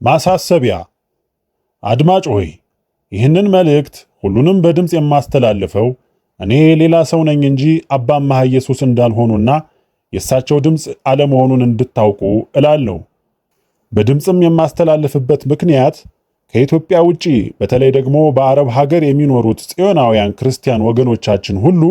ማሳሰቢያ አድማጭ ሆይ ይህንን መልእክት ሁሉንም በድምፅ የማስተላልፈው እኔ ሌላ ሰው ነኝ እንጂ አባ መሐ ኢየሱስ እንዳልሆኑና የእሳቸው ድምፅ አለመሆኑን እንድታውቁ እላለሁ። በድምፅም የማስተላልፍበት ምክንያት ከኢትዮጵያ ውጪ በተለይ ደግሞ በአረብ ሀገር የሚኖሩት ጽዮናውያን ክርስቲያን ወገኖቻችን ሁሉ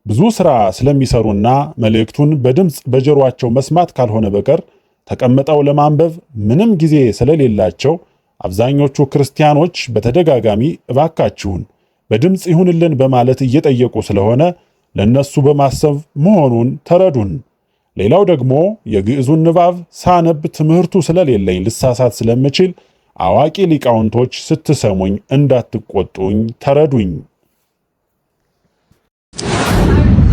ብዙ ሥራ ስለሚሰሩና መልእክቱን በድምፅ በጆሮአቸው መስማት ካልሆነ በቀር ተቀምጠው ለማንበብ ምንም ጊዜ ስለሌላቸው አብዛኞቹ ክርስቲያኖች በተደጋጋሚ እባካችሁን በድምፅ ይሁንልን በማለት እየጠየቁ ስለሆነ ለነሱ በማሰብ መሆኑን ተረዱን። ሌላው ደግሞ የግዕዙን ንባብ ሳነብ ትምህርቱ ስለሌለኝ ልሳሳት ስለምችል አዋቂ ሊቃውንቶች ስትሰሙኝ እንዳትቆጡኝ ተረዱኝ።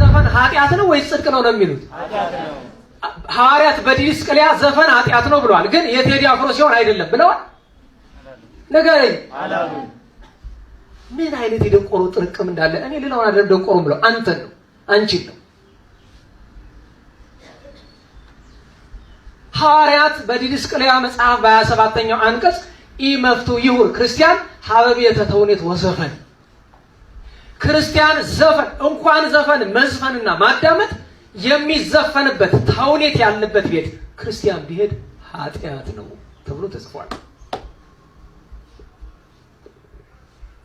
ዘፈን ኃጢአት ነው ወይስ ጽድቅ ነው የሚሉት? ሐዋርያት በዲድስቅልያ ዘፈን ኃጢአት ነው ብለዋል። ግን የቴዲ አፍሮ ሲሆን አይደለም ብለዋል። ንገረኝ። ምን አይነት የደንቆሮ ጥርቅም እንዳለ እኔ ሌላውን አይደለም ደንቆሮ ብለው አንተን ነው አንቺን ነው። ሐዋርያት በዲድስቅልያ መጽሐፍ በ27ኛው አንቀጽ ኢመፍቱ ይሁር ክርስቲያን ሀበቤተ ተውኔት ወዘፈን፣ ክርስቲያን ዘፈን እንኳን ዘፈን መዝፈንና ማዳመጥ የሚዘፈንበት ተውኔት ያለበት ቤት ክርስቲያን ቢሄድ ኃጢአት ነው ተብሎ ተጽፏል።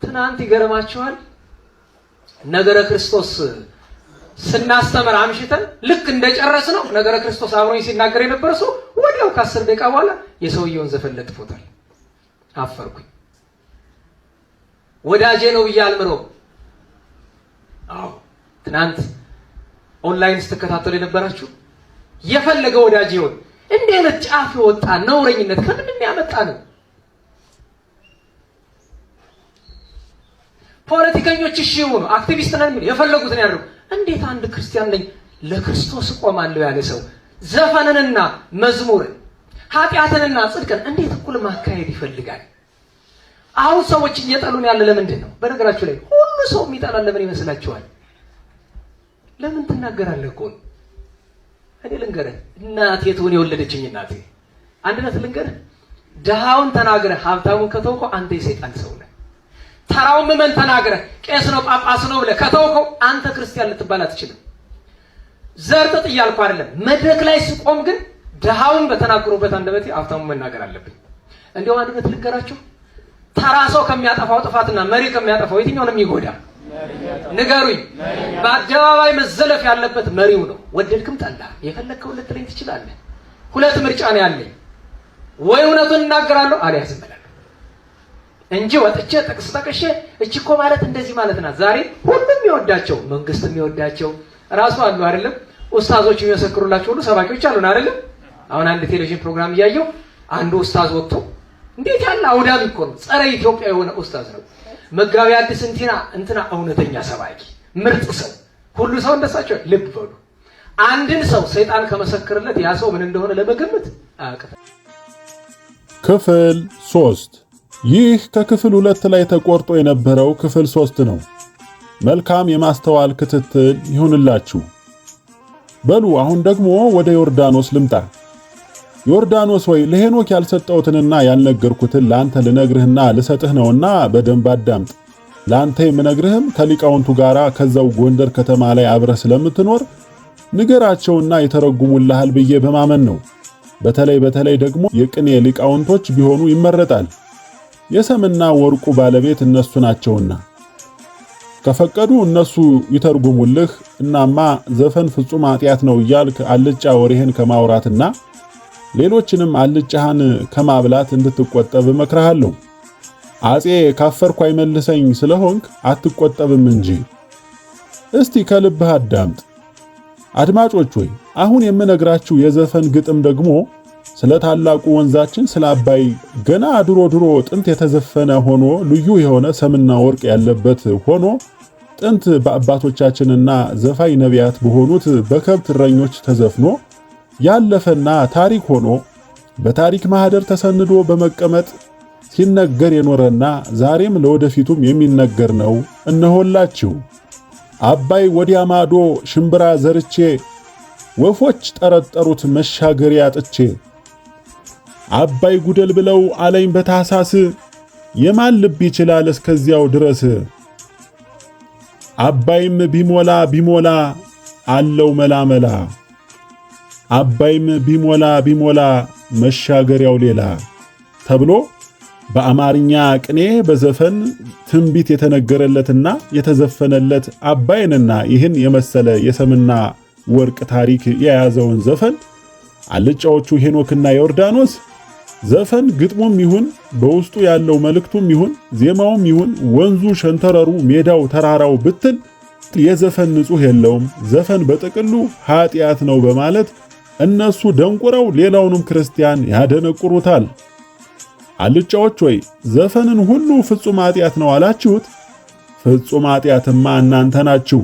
ትናንት ይገርማችኋል ነገረ ክርስቶስ ስናስተምር አምሽተን ልክ እንደጨረስ ነው ነገረ ክርስቶስ አብሮኝ ሲናገር የነበረ ሰው ወዲያው ከ10 ደቂቃ በኋላ የሰውየውን ዘፈን ለጥፎታል። አፈርኩኝ። ወዳጄ ነው ብዬ አልምረው። አዎ ትናንት ኦንላይን ስትከታተሉ የነበራችሁ የፈለገ ወዳጄ ይሁን እንዴ አይነት ጫፍ ወጣ ነውረኝነት ከምን ያመጣ ነው? ፖለቲከኞች እሺ ይሁኑ አክቲቪስት ነን የሚሉ የፈለጉትን ያደርጉ። እንዴት አንድ ክርስቲያን ነኝ ለክርስቶስ ቆማለሁ ያለ ሰው ዘፈንንና መዝሙርን ኃጢአትንና ጽድቅን እንዴት እኩል ማካሄድ ይፈልጋል? አሁን ሰዎች እየጠሉን ያለ ለምንድን ነው? በነገራችሁ ላይ ሁሉ ሰው የሚጠላን ለምን ይመስላችኋል? ለምን ትናገራለህ እኮ እኔ ልንገርህ፣ እናቴ ትሆን የወለደችኝ እናቴ አንድነት ልንገርህ፣ ድሃውን ተናግረህ ሀብታሙን ከተውከው አንተ የሰይጣን ሰው ነህ። ተራውን ምዕመን ተናግረህ ቄስ ነው ጳጳስ ነው ብለህ ከተውከው አንተ ክርስቲያን ልትባል አትችልም። ዘርጥጥ እያልኩ አይደለም። መድረክ ላይ ስቆም ግን ድሃውን በተናገሩበት አንደበቴ ሀብታሙን መናገር አለብኝ። እንዲያው አንድነት ልንገራችሁ፣ ተራ ሰው ከሚያጠፋው ጥፋትና መሪ ከሚያጠፋው የትኛው ነው የሚጎዳ? ንገሩኝ። በአደባባይ መዘለፍ ያለበት መሪው ነው። ወደድክም ጠላ የፈለግከውን ልትለኝ ትችላለህ። ሁለት ምርጫ ነው ያለኝ፣ ወይ እውነቱን እናገራለሁ አልያ ዝም እላለሁ እንጂ ወጥቼ ጥቅስ ጠቅሼ እቺ እኮ ማለት እንደዚህ ማለት ናት። ዛሬ ሁሉም የሚወዳቸው መንግስት የሚወዳቸው ራሱ አሉ አይደለም? ኡስታዞች የሚመሰክሩላቸው ሁሉ ሰባኪዎች አሉን አይደለም? አሁን አንድ ቴሌቪዥን ፕሮግራም እያየሁ አንዱ ኡስታዝ ወጥቶ እንዴት ያለ አውዳሚ እኮ ነው፣ ጸረ ኢትዮጵያ የሆነ ኡስታዝ ነው። መጋቢ አዲስ እንትና እውነተኛ ሰባኪ ምርጥ ሰው፣ ሁሉ ሰው እንደሳቸው። ልብ በሉ፣ አንድን ሰው ሰይጣን ከመሰከረለት ያ ሰው ምን እንደሆነ ለመገመት አያቅተም። ክፍል 3። ይህ ከክፍል 2 ላይ ተቆርጦ የነበረው ክፍል 3 ነው። መልካም የማስተዋል ክትትል ይሁንላችሁ። በሉ አሁን ደግሞ ወደ ዮርዳኖስ ልምጣ። ዮርዳኖስ ወይ ለሄኖክ ያልሰጠሁትንና ያልነገርኩትን ለአንተ ልነግርህና ልሰጥህ ነውና በደንብ አዳምጥ። ለአንተ የምነግርህም ከሊቃውንቱ ጋር ከዛው ጎንደር ከተማ ላይ አብረህ ስለምትኖር ንገራቸውና የተረጉሙልሃል ብዬ በማመን ነው። በተለይ ደግሞ የቅኔ ሊቃውንቶች ቢሆኑ ይመረጣል። የሰምና ወርቁ ባለቤት እነሱ ናቸውና ከፈቀዱ እነሱ ይተርጉሙልህ። እናማ ዘፈን ፍጹም ኃጢአት ነው እያልክ አልጫ ወሬህን ከማውራትና ሌሎችንም አልጫህን ከማብላት እንድትቆጠብ እመክርሃለሁ። አጼ ካፈርኩ አይመልሰኝ ስለሆንክ አትቆጠብም እንጂ። እስቲ ከልብህ አዳምጥ። አድማጮች ሆይ አሁን የምነግራችሁ የዘፈን ግጥም ደግሞ ስለ ታላቁ ወንዛችን ስለ አባይ ገና ድሮ ጥንት የተዘፈነ ሆኖ ልዩ የሆነ ሰምና ወርቅ ያለበት ሆኖ ጥንት በአባቶቻችንና ዘፋኝ ነቢያት በሆኑት በከብት እረኞች ተዘፍኖ ያለፈና ታሪክ ሆኖ በታሪክ ማህደር ተሰንዶ በመቀመጥ ሲነገር የኖረና ዛሬም ለወደፊቱም የሚነገር ነው። እነሆላችሁ። አባይ ወዲያ ማዶ ሽምብራ ዘርቼ ወፎች ጠረጠሩት መሻገሪያ አጥቼ አባይ ጉደል ብለው አለኝ በታሳስ የማን ልብ ይችላል እስከዚያው ድረስ አባይም ቢሞላ ቢሞላ አለው መላመላ አባይም ቢሞላ ቢሞላ መሻገሪያው ሌላ ተብሎ በአማርኛ ቅኔ በዘፈን ትንቢት የተነገረለትና የተዘፈነለት አባይንና ይህን የመሰለ የሰምና ወርቅ ታሪክ የያዘውን ዘፈን አልጫዎቹ ሄኖክና ዮርዳኖስ ዘፈን ግጥሙም ይሁን በውስጡ ያለው መልእክቱም ይሁን ዜማውም ይሁን ወንዙ ሸንተረሩ ሜዳው ተራራው ብትል የዘፈን ንጹህ የለውም፣ ዘፈን በጥቅሉ ኃጢአት ነው በማለት እነሱ ደንቁረው ሌላውንም ክርስቲያን ያደነቁሩታል። አልጫዎች ወይ ዘፈንን ሁሉ ፍጹም ኃጢአት ነው አላችሁት? ፍጹም ኃጢአትማ እናንተ ናችሁ።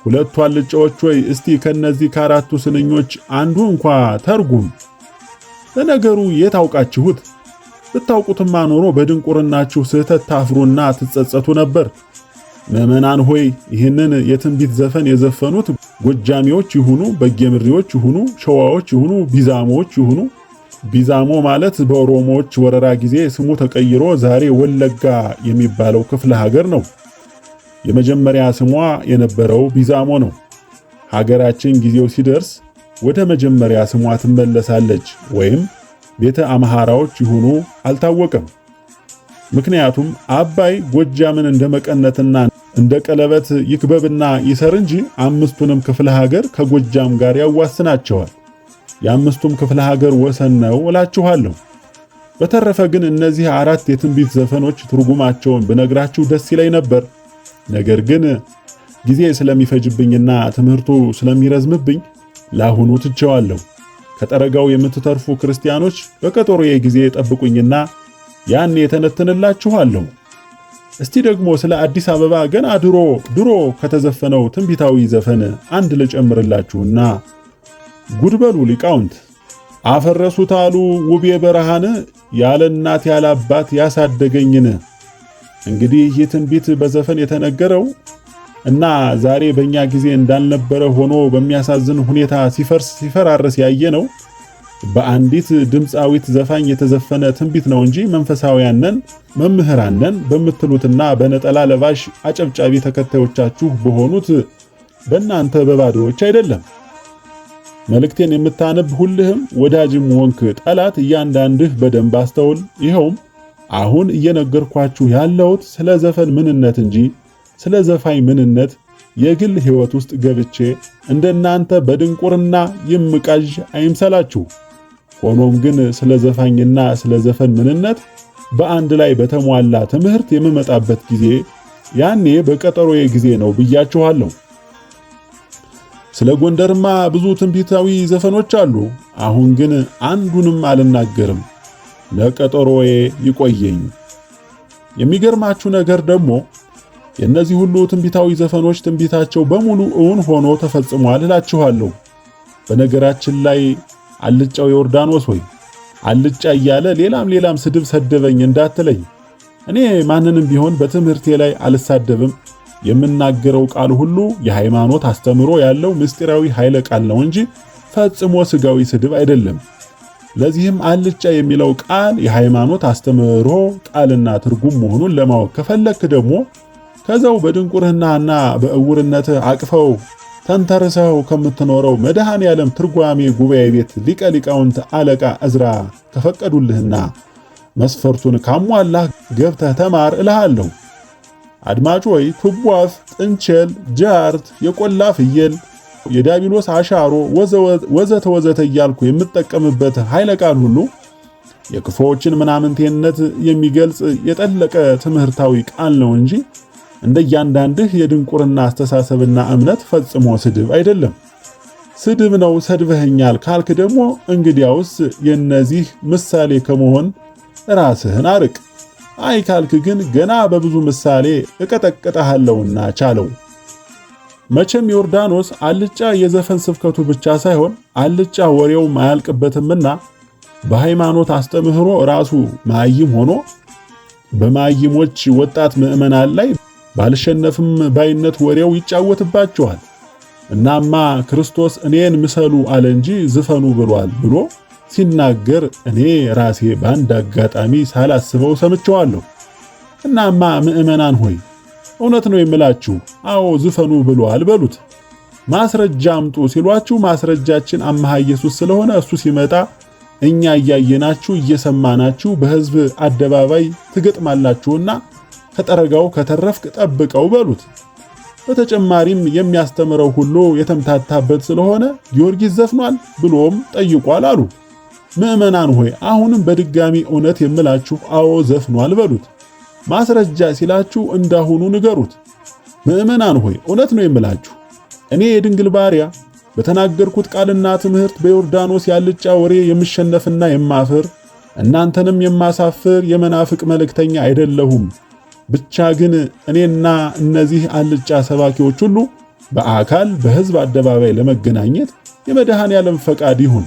ሁለቱ አልጫዎች ወይ እስቲ ከነዚህ ከአራቱ ስንኞች አንዱ እንኳ ተርጉም። ለነገሩ የታውቃችሁት? ብታውቁትማ ኖሮ በድንቁርናችሁ ስህተት ታፍሩና ትጸጸቱ ነበር። ምዕመናን ሆይ ይህንን የትንቢት ዘፈን የዘፈኑት ጎጃሚዎች ይሁኑ፣ በጌምድሪዎች ይሁኑ፣ ሸዋዎች ይሁኑ፣ ቢዛሞዎች ይሁኑ፣ ቢዛሞ ማለት በኦሮሞዎች ወረራ ጊዜ ስሙ ተቀይሮ ዛሬ ወለጋ የሚባለው ክፍለ ሀገር ነው። የመጀመሪያ ስሟ የነበረው ቢዛሞ ነው። ሀገራችን ጊዜው ሲደርስ ወደ መጀመሪያ ስሟ ትመለሳለች ወይም ቤተ አምሃራዎች ይሁኑ አልታወቀም። ምክንያቱም አባይ ጎጃምን እንደ መቀነትና እንደ ቀለበት ይክበብና ይሰር እንጂ አምስቱንም ክፍለ ሀገር ከጎጃም ጋር ያዋስናቸዋል። የአምስቱም ክፍለ ሀገር ወሰን ነው እላችኋለሁ። በተረፈ ግን እነዚህ አራት የትንቢት ዘፈኖች ትርጉማቸውን ብነግራችሁ ደስ ይለኝ ነበር። ነገር ግን ጊዜ ስለሚፈጅብኝና ትምህርቱ ስለሚረዝምብኝ ለአሁኑ ትቼዋለሁ። ከጠረጋው የምትተርፉ ክርስቲያኖች በቀጠሮዬ ጊዜ ጠብቁኝና ያን የተነትንላችኋለሁ። እስቲ ደግሞ ስለ አዲስ አበባ ገና ድሮ ከተዘፈነው ትንቢታዊ ዘፈን አንድ ልጨምርላችሁና ጉድበሉ ሊቃውንት። አፈረሱት አሉ ውቤ በረሃን ያለ እናት ያለ አባት ያሳደገኝን። እንግዲህ ይህ ትንቢት በዘፈን የተነገረው እና ዛሬ በእኛ ጊዜ እንዳልነበረ ሆኖ በሚያሳዝን ሁኔታ ሲፈራረስ ያየነው በአንዲት ድምፃዊት ዘፋኝ የተዘፈነ ትንቢት ነው እንጂ መንፈሳውያን ነን መምህራን ነን በምትሉትና በነጠላ ለባሽ አጨብጫቢ ተከታዮቻችሁ በሆኑት በእናንተ በባዶዎች አይደለም። መልእክቴን የምታነብ ሁልህም ወዳጅም ወንክ ጠላት እያንዳንድህ በደንብ አስተውል። ይኸውም አሁን እየነገርኳችሁ ያለሁት ስለ ዘፈን ምንነት እንጂ ስለ ዘፋኝ ምንነት የግል ሕይወት ውስጥ ገብቼ እንደናንተ በድንቁርና ይምቃዥ አይምሰላችሁ። ሆኖም ግን ስለ ዘፋኝና ስለ ዘፈን ምንነት በአንድ ላይ በተሟላ ትምህርት የምመጣበት ጊዜ ያኔ በቀጠሮዬ ጊዜ ነው ብያችኋለሁ። ስለ ጎንደርማ ብዙ ትንቢታዊ ዘፈኖች አሉ። አሁን ግን አንዱንም አልናገርም፣ ለቀጠሮዬ ይቆየኝ። የሚገርማችሁ ነገር ደግሞ የእነዚህ ሁሉ ትንቢታዊ ዘፈኖች ትንቢታቸው በሙሉ እውን ሆኖ ተፈጽሟል እላችኋለሁ። በነገራችን ላይ አልጫው ዮርዳኖስ ሆይ አልጫ እያለ ሌላም ስድብ ሰደበኝ እንዳትለኝ። እኔ ማንንም ቢሆን በትምህርቴ ላይ አልሳደብም። የምናገረው ቃል ሁሉ የሃይማኖት አስተምሮ ያለው ምስጢራዊ ኃይለ ቃል ነው እንጂ ፈጽሞ ስጋዊ ስድብ አይደለም። ለዚህም አልጫ የሚለው ቃል የሃይማኖት አስተምሮ ቃልና ትርጉም መሆኑን ለማወቅ ከፈለክ ደግሞ ከዛው በድንቁርናና በእውርነት አቅፈው ተንተርሰው ከምትኖረው መድኃኔ ዓለም ትርጓሜ ጉባኤ ቤት ሊቀ ሊቃውንት አለቃ እዝራ ከፈቀዱልህና መስፈርቱን ካሟላህ ገብተህ ተማር እልሃለሁ። አድማጭ ወይ ቱቧፍ፣ ጥንቸል፣ ጃርት፣ የቆላ ፍየል፣ የዲያብሎስ አሻሮ ወዘተ እያልኩ የምጠቀምበት ኃይለ ቃል ሁሉ የክፉዎችን ምናምንቴነት የሚገልጽ የጠለቀ ትምህርታዊ ቃል ነው እንጂ እንደ እያንዳንድህ የድንቁርና አስተሳሰብና እምነት ፈጽሞ ስድብ አይደለም። ስድብ ነው ሰድበኸኛል ካልክ ደግሞ እንግዲያውስ የነዚህ ምሳሌ ከመሆን ራስህን አርቅ። አይ ካልክ ግን ገና በብዙ ምሳሌ እቀጠቅጠሃለሁና ቻለው። መቼም ዮርዳኖስ አልጫ የዘፈን ስብከቱ ብቻ ሳይሆን አልጫ ወሬውም አያልቅበትምና በሃይማኖት አስተምህሮ ራሱ ማይም ሆኖ በማይሞች ወጣት ምዕመናን ላይ ባልሸነፍም ባይነት ወሬው ይጫወትባቸዋል። እናማ ክርስቶስ እኔን ምሰሉ አለ እንጂ ዝፈኑ ብሏል ብሎ ሲናገር እኔ ራሴ በአንድ አጋጣሚ ሳላስበው ሰምቼዋለሁ። እናማ ምዕመናን ሆይ እውነት ነው የምላችሁ፣ አዎ ዝፈኑ ብሏል በሉት። ማስረጃ አምጡ ሲሏችሁ ማስረጃችን አምሃ ኢየሱስ ስለሆነ እሱ ሲመጣ እኛ እያየናችሁ እየሰማናችሁ በሕዝብ አደባባይ ትገጥማላችሁና ከጠረጋው ከተረፍክ ጠብቀው በሉት። በተጨማሪም የሚያስተምረው ሁሉ የተምታታበት ስለሆነ ጊዮርጊስ ዘፍኗል ብሎም ጠይቋል አሉ። ምዕመናን ሆይ አሁንም በድጋሚ እውነት የምላችሁ አዎ ዘፍኗል በሉት። ማስረጃ ሲላችሁ እንዳሁኑ ንገሩት። ምዕመናን ሆይ እውነት ነው የምላችሁ እኔ የድንግል ባሪያ በተናገርኩት ቃልና ትምህርት በዮርዳኖስ ያልጫ ወሬ የምሸነፍና የማፍር እናንተንም የማሳፍር የመናፍቅ መልእክተኛ አይደለሁም። ብቻ ግን እኔና እነዚህ አልጫ ሰባኪዎች ሁሉ በአካል በሕዝብ አደባባይ ለመገናኘት የመድኃኔዓለም ፈቃድ ይሁን።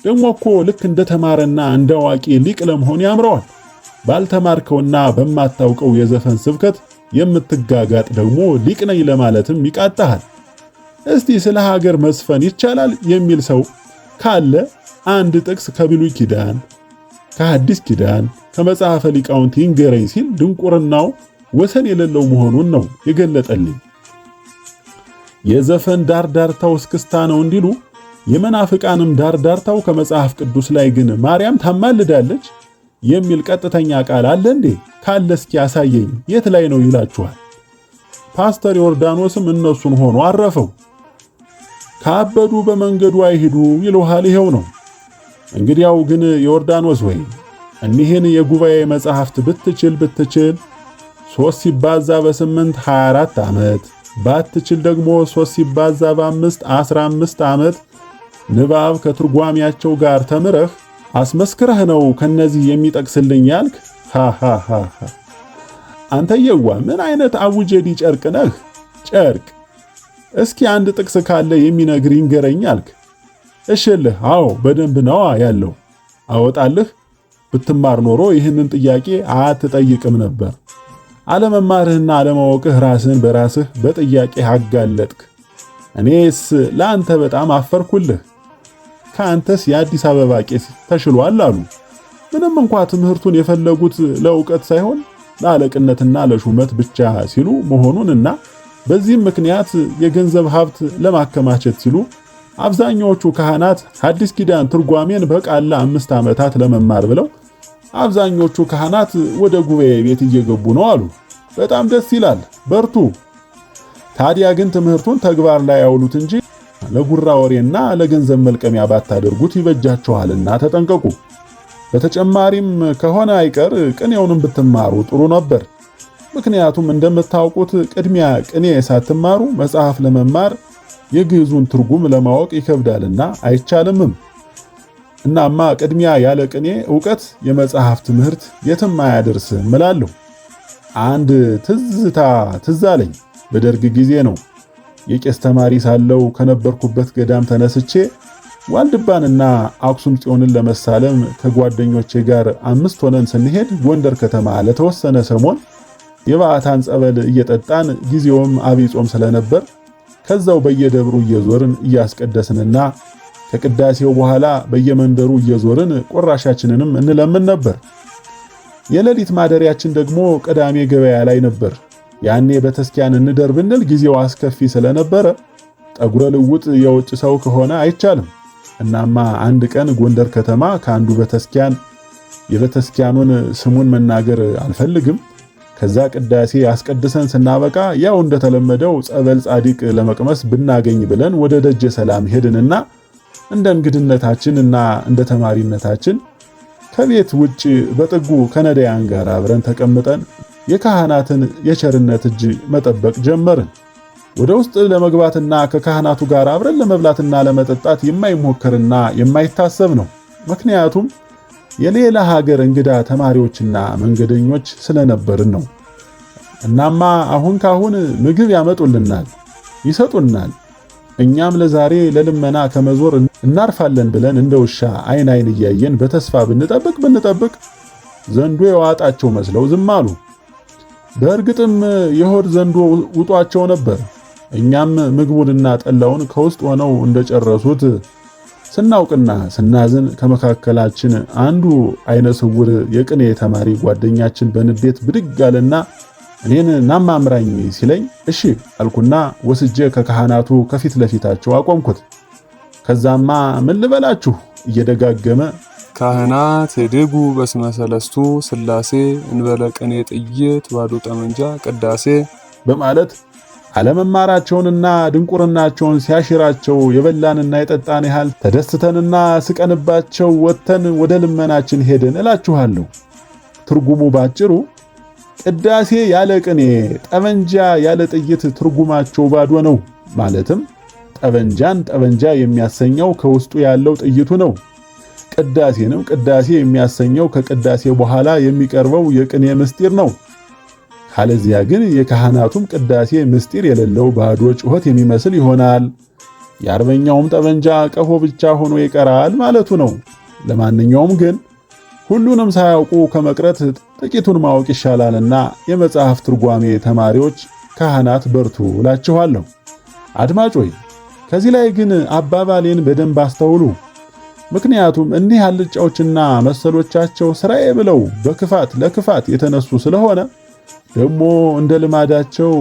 ደግሞ እኮ ልክ እንደ ተማረና እንደ አዋቂ ሊቅ ለመሆን ያምረዋል። ባልተማርከውና በማታውቀው የዘፈን ስብከት የምትጋጋጥ ደግሞ ሊቅ ነኝ ለማለትም ይቃጣሃል። እስቲ ስለ ሀገር መስፈን ይቻላል የሚል ሰው ካለ አንድ ጥቅስ ከብሉይ ኪዳን፣ ከሐዲስ ኪዳን፣ ከመጽሐፈ ሊቃውንት ይንገረኝ ሲል ድንቁርናው ወሰን የሌለው መሆኑን ነው የገለጠልኝ። የዘፈን ዳርዳርታው እስክስታ ነው እንዲሉ የመናፍቃንም ዳርዳርታው ከመጽሐፍ ቅዱስ ላይ ግን ማርያም ታማልዳለች የሚል ቀጥተኛ ቃል አለ እንዴ? ካለ እስኪ ያሳየኝ የት ላይ ነው ይላችኋል። ፓስተር ዮርዳኖስም እነሱን ሆኖ አረፈው። ካበዱ በመንገዱ አይሂዱ ይልሃል። ይሄው ነው። እንግዲያው ግን ዮርዳኖስ ወይ እኒህን የጉባኤ መጻሕፍት ብትችል 3 ሲባዛ በ8 24 ዓመት ባትችል ደግሞ 3 ሲባዛ በ5 15 ዓመት ንባብ ከትርጓሚያቸው ጋር ተምረህ አስመስክረህ ነው ከነዚህ የሚጠቅስልኝ ያልክ? ሃሃሃ አንተየዋ ምን አይነት አውጀዲ ጨርቅ ነህ? ጨርቅ እስኪ አንድ ጥቅስ ካለ የሚነግር ይንገረኝ አልክ? እሽልህ አዎ በደንብ ነዋ ያለው አወጣልህ። ብትማር ኖሮ ይህንን ጥያቄ አትጠይቅም ነበር። አለመማርህና አለማወቅህ ራስህን በራስህ በጥያቄ አጋለጥክ። እኔስ ለአንተ በጣም አፈርኩልህ። ከአንተስ የአዲስ አበባ ቄስ ተሽሏል አሉ። ምንም እንኳ ትምህርቱን የፈለጉት ለእውቀት ሳይሆን ለአለቅነትና ለሹመት ብቻ ሲሉ መሆኑንና በዚህም ምክንያት የገንዘብ ሀብት ለማከማቸት ሲሉ አብዛኛዎቹ ካህናት ሐዲስ ኪዳን ትርጓሜን በቃላ 5 ዓመታት ለመማር ብለው አብዛኞቹ ካህናት ወደ ጉባኤ ቤት እየገቡ ነው አሉ። በጣም ደስ ይላል፣ በርቱ። ታዲያ ግን ትምህርቱን ተግባር ላይ ያውሉት እንጂ ለጉራ ወሬና ለገንዘብ መልቀሚያ ባታደርጉት ይበጃችኋልና ተጠንቀቁ። በተጨማሪም ከሆነ አይቀር ቅኔውንም ብትማሩ ጥሩ ነበር። ምክንያቱም እንደምታውቁት ቅድሚያ ቅኔ ሳትማሩ መጽሐፍ ለመማር የግዕዙን ትርጉም ለማወቅ ይከብዳልና አይቻልምም። እናማ ቅድሚያ ያለ ቅኔ ዕውቀት የመጽሐፍ ትምህርት የትም አያደርስም እላለሁ። አንድ ትዝታ ትዝ አለኝ። በደርግ ጊዜ ነው። የቄስ ተማሪ ሳለው ከነበርኩበት ገዳም ተነስቼ ዋልድባንና አክሱም ጽዮንን ለመሳለም ከጓደኞቼ ጋር 5 ሆነን ስንሄድ ጎንደር ከተማ ለተወሰነ ሰሞን የባዕታን ጸበል እየጠጣን ጊዜውም አብይ ጾም ስለነበር ከዛው በየደብሩ እየዞርን እያስቀደስንና ከቅዳሴው በኋላ በየመንደሩ እየዞርን ቆራሻችንንም እንለምን ነበር። የሌሊት ማደሪያችን ደግሞ ቅዳሜ ገበያ ላይ ነበር። ያኔ በተስኪያን እንደር ብንል ጊዜው አስከፊ ስለነበረ ጠጉረ ልውጥ የውጭ ሰው ከሆነ አይቻልም። እናማ አንድ ቀን ጎንደር ከተማ ከአንዱ በተስኪያን የበተስኪያኑን ስሙን መናገር አልፈልግም ከዛ ቅዳሴ አስቀድሰን ስናበቃ ያው እንደተለመደው ጸበል ጻዲቅ ለመቅመስ ብናገኝ ብለን ወደ ደጀ ሰላም ሄድንና እንደ እንግድነታችንና እንደ ተማሪነታችን ከቤት ውጭ በጥጉ ከነዳያን ጋር አብረን ተቀምጠን የካህናትን የቸርነት እጅ መጠበቅ ጀመርን። ወደ ውስጥ ለመግባትና ከካህናቱ ጋር አብረን ለመብላትና ለመጠጣት የማይሞከርና የማይታሰብ ነው። ምክንያቱም የሌላ ሀገር እንግዳ ተማሪዎችና መንገደኞች ስለነበርን ነው። እናማ አሁን ካሁን ምግብ ያመጡልናል፣ ይሰጡናል። እኛም ለዛሬ ለልመና ከመዞር እናርፋለን ብለን እንደ ውሻ አይን እያየን በተስፋ ብንጠብቅ ዘንዶ የዋጣቸው መስለው ዝም አሉ። በእርግጥም የሆድ ዘንዶ ውጧቸው ነበር። እኛም ምግቡንና ጠላውን ከውስጥ ሆነው እንደጨረሱት ስናውቅና ስናዝን ከመካከላችን አንዱ አይነ ስውር የቅኔ ተማሪ ጓደኛችን በንዴት ብድግ አለና እኔን ናማምራኝ ሲለኝ እሺ አልኩና ወስጄ ከካህናቱ ከፊት ለፊታቸው አቆምኩት። ከዛማ ምን ልበላችሁ እየደጋገመ ካህናት ድጉ በስመ ሰለስቱ ሥላሴ እንበለ ቅኔ ጥይት ባዶ ጠመንጃ ቅዳሴ በማለት አለመማራቸውንና ድንቁርናቸውን ሲያሽራቸው የበላንና የጠጣን ያህል ተደስተንና ስቀንባቸው ወጥተን ወደ ልመናችን ሄደን እላችኋለሁ። ትርጉሙ ባጭሩ ቅዳሴ ያለ ቅኔ፣ ጠመንጃ ያለ ጥይት ትርጉማቸው ባዶ ነው። ማለትም ጠመንጃን ጠመንጃ የሚያሰኘው ከውስጡ ያለው ጥይቱ ነው። ቅዳሴንም ቅዳሴ የሚያሰኘው ከቅዳሴ በኋላ የሚቀርበው የቅኔ ምስጢር ነው። ካለዚያ ግን የካህናቱም ቅዳሴ ምስጢር የሌለው ባዶ ጩኸት የሚመስል ይሆናል። የአርበኛውም ጠመንጃ ቀፎ ብቻ ሆኖ ይቀራል ማለቱ ነው። ለማንኛውም ግን ሁሉንም ሳያውቁ ከመቅረት ጥቂቱን ማወቅ ይሻላልና የመጽሐፍ ትርጓሜ ተማሪዎች ካህናት በርቱ እላችኋለሁ። አድማጮች ከዚህ ላይ ግን አባባሌን በደንብ አስተውሉ። ምክንያቱም እኒህ አልጫዎችና መሰሎቻቸው ስራዬ ብለው በክፋት ለክፋት የተነሱ ስለሆነ ደግሞ እንደ ልማዳቸው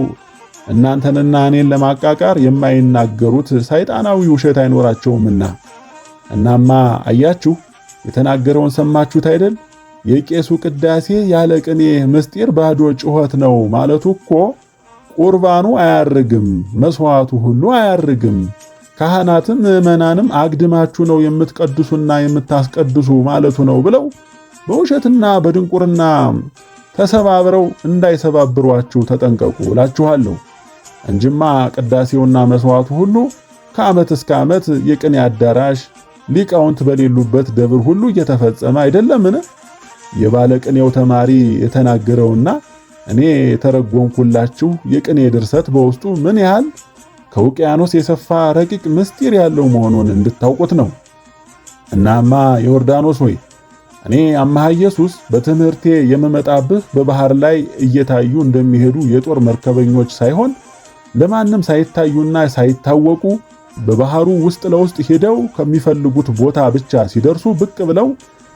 እናንተንና እኔን ለማቃቃር የማይናገሩት ሰይጣናዊ ውሸት አይኖራቸውምና። እናማ አያችሁ የተናገረውን ሰማችሁት አይደል? የቄሱ ቅዳሴ ያለ ቅኔ ምስጢር ባዶ ጩኸት ነው ማለቱ እኮ ቁርባኑ አያርግም፣ መስዋዕቱ ሁሉ አያርግም፣ ካህናትም ምዕመናንም አግድማችሁ ነው የምትቀድሱና የምታስቀድሱ ማለቱ ነው ብለው በውሸትና በድንቁርና ተሰባብረው እንዳይሰባብሯችሁ ተጠንቀቁ እላችኋለሁ። እንጅማ ቅዳሴውና መስዋዕቱ ሁሉ ከዓመት እስከ ዓመት የቅኔ አዳራሽ ሊቃውንት በሌሉበት ደብር ሁሉ እየተፈጸመ አይደለምን? የባለቅኔው ተማሪ የተናገረውና እኔ የተረጎምኩላችሁ የቅኔ ድርሰት በውስጡ ምን ያህል ከውቅያኖስ የሰፋ ረቂቅ ምስጢር ያለው መሆኑን እንድታውቁት ነው። እናማ ዮርዳኖስ ሆይ እኔ አምሃ ኢየሱስ በትምህርቴ የምመጣብህ በባህር ላይ እየታዩ እንደሚሄዱ የጦር መርከበኞች ሳይሆን ለማንም ሳይታዩና ሳይታወቁ በባህሩ ውስጥ ለውስጥ ሄደው ከሚፈልጉት ቦታ ብቻ ሲደርሱ ብቅ ብለው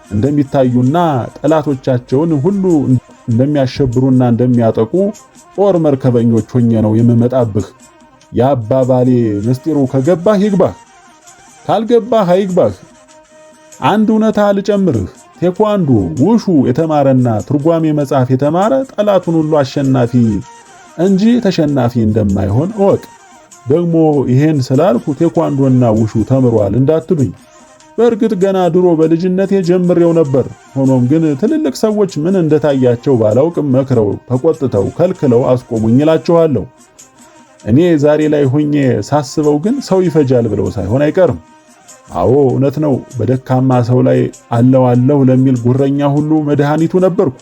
እንደሚታዩና ጠላቶቻቸውን ሁሉ እንደሚያሸብሩና እንደሚያጠቁ ጦር መርከበኞች ሆኜ ነው የምመጣብህ። የአባባሌ ምስጢሩ ከገባህ ይግባህ፣ ካልገባህ አይግባህ። አንድ እውነታ ልጨምርህ። ቴኳንዶ ውሹ የተማረና ትርጓሜ መጽሐፍ የተማረ ጠላቱን ሁሉ አሸናፊ እንጂ ተሸናፊ እንደማይሆን እወቅ። ደግሞ ይሄን ስላልኩ ቴኳንዶና ውሹ ተምሯል እንዳትሉኝ። በእርግጥ ገና ድሮ በልጅነቴ ጀምሬው ነበር። ሆኖም ግን ትልልቅ ሰዎች ምን እንደታያቸው ባላውቅም መክረው ተቆጥተው ከልክለው አስቆሙኝ እላችኋለሁ። እኔ ዛሬ ላይ ሆኜ ሳስበው ግን ሰው ይፈጃል ብለው ሳይሆን አይቀርም። አዎ እውነት ነው። በደካማ ሰው ላይ አለው ለሚል ጉረኛ ሁሉ መድኃኒቱ ነበርኩ።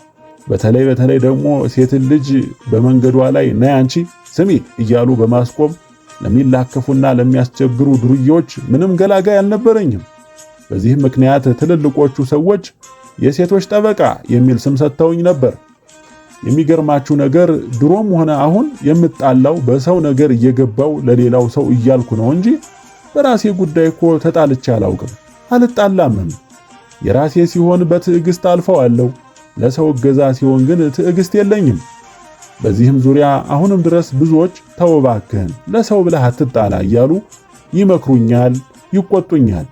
በተለይ ደግሞ ሴትን ልጅ በመንገዷ ላይ ነይ አንቺ ስሚ እያሉ በማስቆም ለሚላከፉና ለሚያስቸግሩ ዱርዬዎች ምንም ገላጋይ አልነበረኝም። በዚህም ምክንያት ትልልቆቹ ሰዎች የሴቶች ጠበቃ የሚል ስም ሰጥተውኝ ነበር። የሚገርማችሁ ነገር ድሮም ሆነ አሁን የምጣላው በሰው ነገር እየገባው ለሌላው ሰው እያልኩ ነው እንጂ በራሴ ጉዳይ እኮ ተጣልቼ አላውቅም፣ አልጣላምም። የራሴ ሲሆን በትዕግስት አልፈዋለሁ። ለሰው እገዛ ሲሆን ግን ትዕግስት የለኝም። በዚህም ዙሪያ አሁንም ድረስ ብዙዎች ተው እባክህን ለሰው ብለህ አትጣላ እያሉ ይመክሩኛል፣ ይቆጡኛል።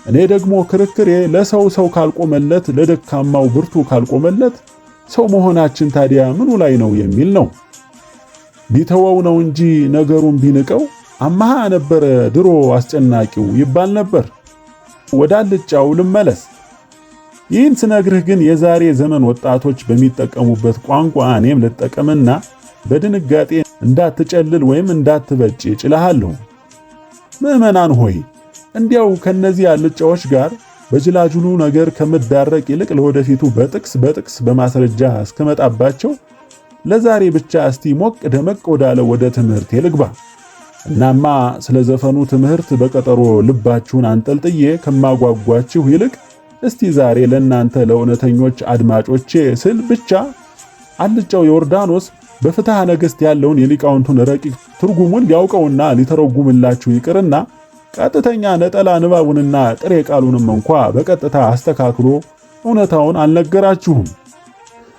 እኔ ደግሞ ክርክሬ ለሰው ካልቆመለት፣ ለደካማው ብርቱ ካልቆመለት ሰው መሆናችን ታዲያ ምኑ ላይ ነው የሚል ነው። ቢተወው ነው እንጂ ነገሩን ቢንቀው አማሃ ነበረ ድሮ አስጨናቂው ይባል ነበር። ወዳልጫው ልመለስ። ይህን ስነግርህ ግን የዛሬ ዘመን ወጣቶች በሚጠቀሙበት ቋንቋ እኔም ልጠቀምና በድንጋጤ እንዳትጨልል ወይም እንዳትበጭ ጭልሃለሁ። ምዕመናን ሆይ እንዲያው ከነዚህ አልጫዎች ጋር በጅላጅሉ ነገር ከምዳረቅ ይልቅ ለወደፊቱ በጥቅስ በማስረጃ እስከመጣባቸው ለዛሬ ብቻ እስቲ ሞቅ ደመቅ ወዳለ ወደ ትምህርት ልግባ። እናማ ስለ ዘፈኑ ትምህርት በቀጠሮ ልባችሁን አንጠልጥዬ ከማጓጓችሁ ይልቅ እስቲ ዛሬ ለእናንተ ለእውነተኞች አድማጮቼ ስል ብቻ አልጫው ዮርዳኖስ በፍትሐ ነገሥት ያለውን የሊቃውንቱን ረቂቅ ትርጉሙን ሊያውቀውና ሊተረጉምላችሁ ይቅርና ቀጥተኛ ነጠላ ንባቡንና ጥሬ ቃሉንም እንኳ በቀጥታ አስተካክሎ እውነታውን አልነገራችሁም።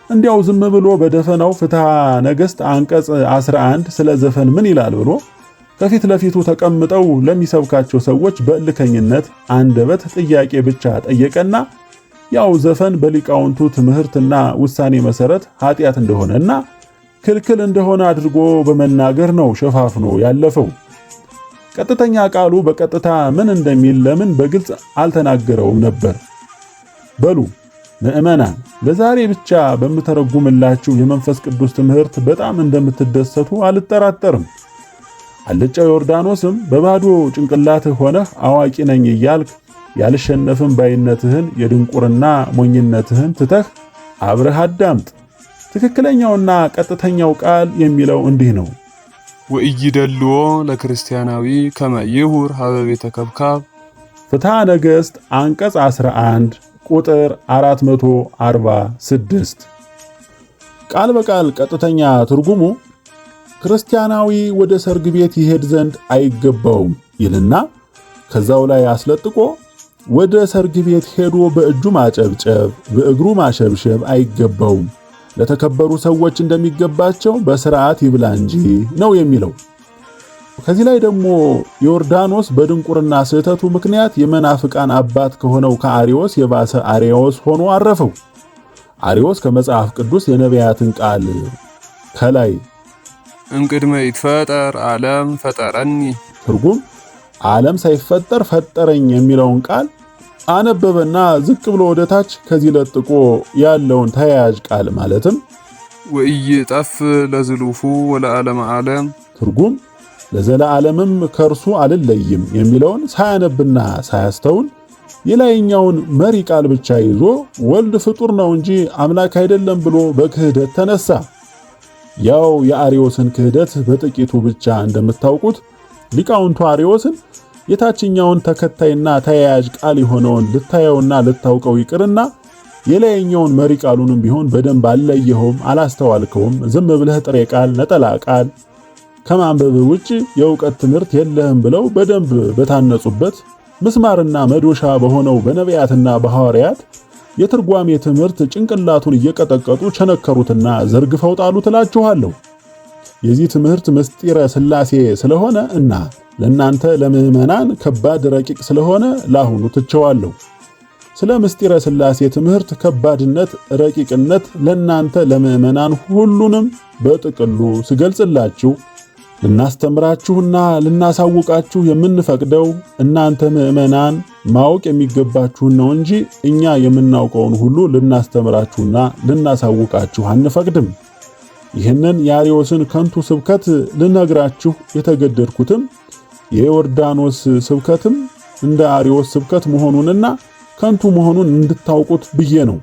እንዲያው ዝም ብሎ በደፈናው ፍትሐ ነገሥት አንቀጽ 11 ስለ ዘፈን ምን ይላል ብሎ ከፊት ለፊቱ ተቀምጠው ለሚሰብካቸው ሰዎች በእልከኝነት አንደበት ጥያቄ ብቻ ጠየቀና ያው ዘፈን በሊቃውንቱ ትምህርትና ውሳኔ መሰረት ኃጢአት እንደሆነና ክልክል እንደሆነ አድርጎ በመናገር ነው ሸፋፍኖ ያለፈው። ቀጥተኛ ቃሉ በቀጥታ ምን እንደሚል ለምን በግልጽ አልተናገረውም ነበር? በሉ ምዕመናን፣ ለዛሬ ብቻ በምተረጉምላችሁ የመንፈስ ቅዱስ ትምህርት በጣም እንደምትደሰቱ አልጠራጠርም። አልጫው ዮርዳኖስም በባዶ ጭንቅላትህ ሆነህ አዋቂ ነኝ እያልክ ያልሸነፍም ባይነትህን የድንቁርና ሞኝነትህን ትተህ አብረህ አዳምጥ። ትክክለኛውና ቀጥተኛው ቃል የሚለው እንዲህ ነው። ወኢይደልዎ ለክርስቲያናዊ ከመ ይሁር ሀበ ቤተ ከብካብ። ፍትሐ ነገሥት አንቀጽ 11 ቁጥር 446። ቃል በቃል ቀጥተኛ ትርጉሙ ክርስቲያናዊ ወደ ሰርግ ቤት ይሄድ ዘንድ አይገባውም ይልና ከዛው ላይ አስለጥቆ ወደ ሰርግ ቤት ሄዶ በእጁ ማጨብጨብ፣ በእግሩ ማሸብሸብ አይገባውም፣ ለተከበሩ ሰዎች እንደሚገባቸው በሥርዓት ይብላ እንጂ ነው የሚለው። ከዚህ ላይ ደግሞ ዮርዳኖስ በድንቁርና ስህተቱ ምክንያት የመናፍቃን አባት ከሆነው ከአሪዮስ የባሰ አሪዮስ ሆኖ አረፈው። አሪዮስ ከመጽሐፍ ቅዱስ የነቢያትን ቃል ከላይ እምቅድመ ይትፈጠር ዓለም ፈጠረኒ፣ ትርጉም ዓለም ሳይፈጠር ፈጠረኝ የሚለውን ቃል አነበበና ዝቅ ብሎ ወደታች ከዚህ ለጥቆ ያለውን ተያያዥ ቃል ማለትም ወኢይጠፍ ለዝሉፉ ወለዓለመ ዓለም፣ ትርጉም ለዘለዓለምም ከእርሱ አልለይም የሚለውን ሳያነብና ሳያስተውል የላይኛውን መሪ ቃል ብቻ ይዞ ወልድ ፍጡር ነው እንጂ አምላክ አይደለም ብሎ በክህደት ተነሳ። ያው የአሪዮስን ክህደት በጥቂቱ ብቻ እንደምታውቁት ሊቃውንቱ አሪዮስን የታችኛውን ተከታይና ተያያዥ ቃል የሆነውን ልታየውና ልታውቀው ይቅርና የላይኛውን መሪ ቃሉንም ቢሆን በደንብ አልለየኸውም፣ አላስተዋልከውም፣ ዝም ብለህ ጥሬ ቃል ነጠላ ቃል ከማንበብ ውጭ የእውቀት ትምህርት የለህም ብለው በደንብ በታነጹበት ምስማርና መዶሻ በሆነው በነቢያትና በሐዋርያት የትርጓሜ ትምህርት ጭንቅላቱን እየቀጠቀጡ ቸነከሩትና ዘርግፈው ጣሉት እላችኋለሁ። የዚህ ትምህርት ምስጢረ ሥላሴ ስለሆነ እና ለእናንተ ለምዕመናን ከባድ ረቂቅ ስለሆነ ለአሁኑ ትቸዋለሁ። ስለ ምስጢረ ሥላሴ ትምህርት ከባድነት፣ ረቂቅነት ለእናንተ ለምዕመናን ሁሉንም በጥቅሉ ስገልጽላችሁ ልናስተምራችሁና ልናሳውቃችሁ የምንፈቅደው እናንተ ምዕመናን ማወቅ የሚገባችሁን ነው እንጂ እኛ የምናውቀውን ሁሉ ልናስተምራችሁና ልናሳውቃችሁ አንፈቅድም። ይህንን የአሪዮስን ከንቱ ስብከት ልነግራችሁ የተገደድኩትም የዮርዳኖስ ስብከትም እንደ አሪዮስ ስብከት መሆኑንና ከንቱ መሆኑን እንድታውቁት ብዬ ነው።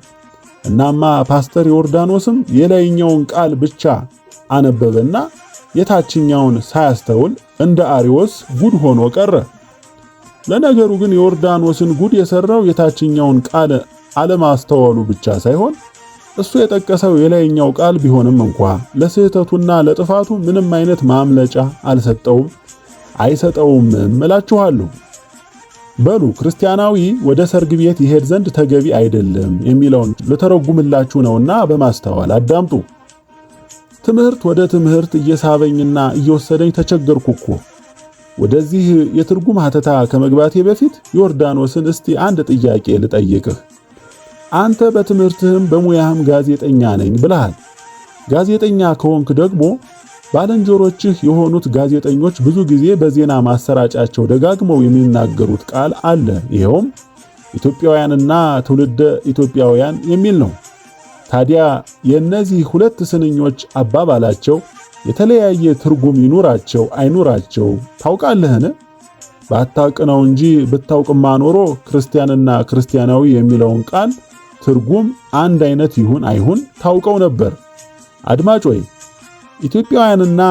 እናማ ፓስተር ዮርዳኖስም የላይኛውን ቃል ብቻ አነበበና የታችኛውን ሳያስተውል እንደ አሪዮስ ጉድ ሆኖ ቀረ። ለነገሩ ግን ዮርዳኖስን ጉድ የሰራው የታችኛውን ቃል አለማስተዋሉ ብቻ ሳይሆን እሱ የጠቀሰው የላይኛው ቃል ቢሆንም እንኳ ለስህተቱና ለጥፋቱ ምንም አይነት ማምለጫ አልሰጠውም፣ አይሰጠውም እላችኋለሁ። በሉ ክርስቲያናዊ ወደ ሰርግ ቤት ይሄድ ዘንድ ተገቢ አይደለም የሚለውን ልተረጉምላችሁ ነውና በማስተዋል አዳምጡ። ትምህርት ወደ ትምህርት እየሳበኝና እየወሰደኝ ተቸገርኩ እኮ። ወደዚህ የትርጉም ሐተታ ከመግባቴ በፊት ዮርዳኖስን እስቲ አንድ ጥያቄ ልጠይቅህ። አንተ በትምህርትህም በሙያህም ጋዜጠኛ ነኝ ብለሃል። ጋዜጠኛ ከሆንክ ደግሞ ባልንጀሮችህ የሆኑት ጋዜጠኞች ብዙ ጊዜ በዜና ማሰራጫቸው ደጋግመው የሚናገሩት ቃል አለ። ይኸውም ኢትዮጵያውያንና ትውልደ ኢትዮጵያውያን የሚል ነው። ታዲያ የእነዚህ ሁለት ስንኞች አባባላቸው የተለያየ ትርጉም ይኑራቸው አይኑራቸው ታውቃለህን? ባታውቅ ነው እንጂ ብታውቅማ ኖሮ ክርስቲያንና ክርስቲያናዊ የሚለውን ቃል ትርጉም አንድ አይነት ይሁን አይሁን ታውቀው ነበር። አድማጭ ሆይ ኢትዮጵያውያንና